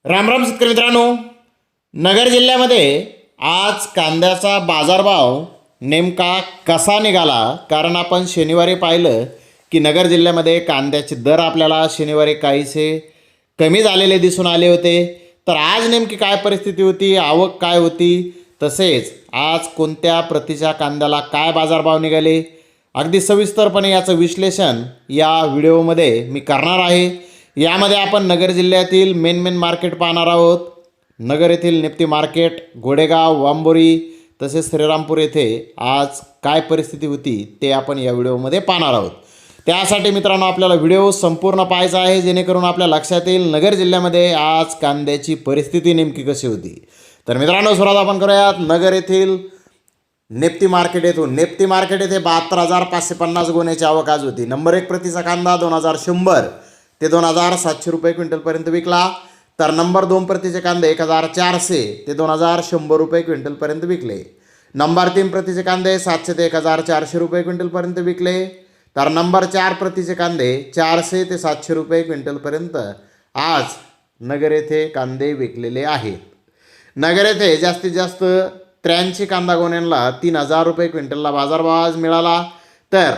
राम राम शेतकरी मित्रांनो, नगर जिल्ह्यामध्ये आज कांद्याचा बाजारभाव नेमका कसा निघाला? कारण आपण शनिवारी पाहिलं की नगर जिल्ह्यामध्ये कांद्याचे दर आपल्याला शनिवारी काहीसे कमी झालेले दिसून आले होते. तर आज नेमकी काय परिस्थिती होती, आवक काय होती, तसेच आज कोणत्या प्रतीच्या कांद्याला काय बाजारभाव निघाले, अगदी सविस्तरपणे याचं विश्लेषण या व्हिडिओमध्ये मी करणार आहे. यामध्ये आपण नगर जिल्ह्यातील मेन मार्केट पाहणार आहोत. नगर येथील निफ्टी मार्केट, गोडेगाव, वांबोरी तसेच श्रीरामपूर येथे आज काय परिस्थिती होती ते आपण या व्हिडिओमध्ये पाहणार आहोत. त्यासाठी मित्रांनो आपल्याला व्हिडिओ संपूर्ण पाहायचा आहे, जेणेकरून आपल्या लक्षात येईल नगर जिल्ह्यामध्ये आज कांद्याची परिस्थिती नेमकी कशी होती. तर मित्रांनो सुरुवात आपण करूयात नगर येथील निफ्टी मार्केट येथून. निफ्टी मार्केट येथे 72,550 गोण्याची आवक आज होती. नंबर 1 प्रतीचा कांदा 2100 ते 2700 रुपये क्विंटलपर्यंत विकला. तर नंबर 2 प्रतीचे कांदे 1400 ते 2100 रुपये क्विंटलपर्यंत विकले. नंबर 3 प्रतीचे कांदे 700 ते 1400 रुपये क्विंटलपर्यंत विकले. तर नंबर 4 प्रतीचे कांदे 400 ते 700 रुपये क्विंटलपर्यंत आज नगर येथे कांदे विकलेले आहेत. नगर येथे जास्तीत जास्त 83 कांदा गोण्यांना 3000 रुपये क्विंटलला बाजारभाव आज मिळाला. तर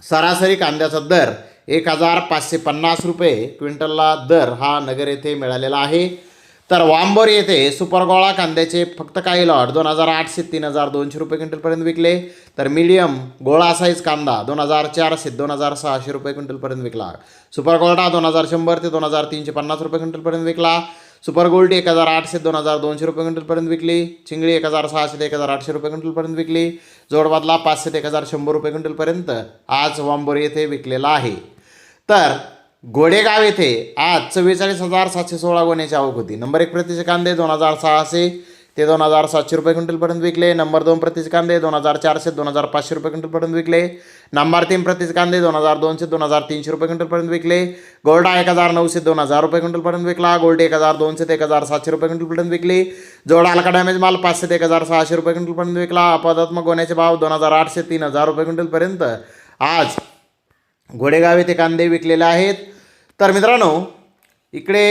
सरासरी कांद्याचा दर 1550 रुपये क्विंटलला दर हा नगर येथे मिळालेला आहे. तर वांबोरी येथे सुपरगोळा कांद्याचे फक्त काही लॉट 2800 3200 रुपये क्विंटलपर्यंत विकले. तर मीडियम गोळा साईज कांदा 2400 2600 रुपये क्विंटलपर्यंत विकला. सुपर गोल्डा 2100 ते 2350 रुपये क्विंटलपर्यंत विकला. सुपर गोल्ड 1800 2200 रुपये क्विंटलपर्यंत विकली. चिंगळी 1600 ते 1800 रुपये क्विंटलपर्यंत विकली. जोडबादला 500 ते 1100 रुपये क्विंटलपर्यंत आज वांबोरी येथे विकलेला आहे. तर गोडेगाव येथे आज 44,716 गोण्याची आवक होती. नंबर 1 प्रतीचे कांदे 2600 ते 2700 रुपये क्विंटलपर्यंत विकले. नंबर 2 प्रतीचे कांदे 2400 2500 रुपये क्विंटलपर्यंत विकले. नंबर 3 प्रतीचे कांदे 2200 2300 रुपये क्विंटलपर्यंत विकले. गोल्डा 1900 2000 रुपये क्विंटलपर्यंत विकला. गोल्ड 1200 ते 1700 रुपये क्विंटलपर्यंत विकली. जोडा हलका डॅमेज माल 500 ते 1600 रुपये क्विंटलपर्यंत विकला. अपवादात्मक गोण्याचे भाव 2800 3000 रुपये क्विंटलपर्यंत आज गोडेगाव येथे कांदे विकलेले आहेत. तर मित्रांनो इकडे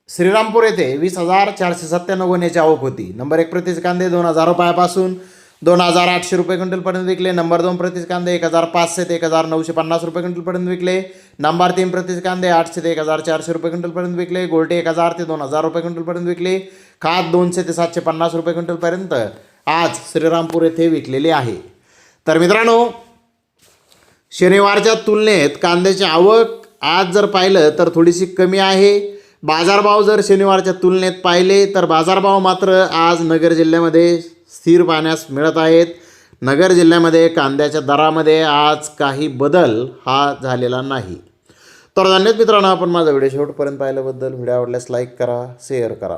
श्रीरामपूर येथे 20,497 गोण्याची आवक होती. नंबर 1 प्रतीचे कांदे 2000 रुपयापासून 2800 रुपये क्विंटलपर्यंत विकले. नंबर 2 प्रतीचे कांदे 1500 ते 1950 रुपये क्विंटलपर्यंत विकले. नंबर 3 प्रतीचे कांदे 800 ते 1400 रुपये क्विंटलपर्यंत विकले. गोल्टे 1000 ते 2000 रुपये क्विंटलपर्यंत विकले. खाद 200 ते 750 रुपये क्विंटलपर्यंत आज श्रीरामपूर येथे विकलेले आहे. तर मित्रांनो शनिवारच्या तुलनेत कांद्याची आवक आज जर पाहिलं तर थोडीशी कमी आहे. बाजारभाव जर शनिवारच्या तुलनेत पाहिले तर बाजारभाव मात्र आज नगर जिल्ह्यामध्ये स्थिर पाहण्यास मिळत आहेत. नगर जिल्ह्यामध्ये कांद्याच्या दरामध्ये आज काही बदल हा झालेला नाही. तर धन्यवाद मित्रांनो, आपण माझा व्हिडिओ शेवटपर्यंत पाहिल्याबद्दल. व्हिडिओ आवडल्यास लाईक करा, शेअर करा.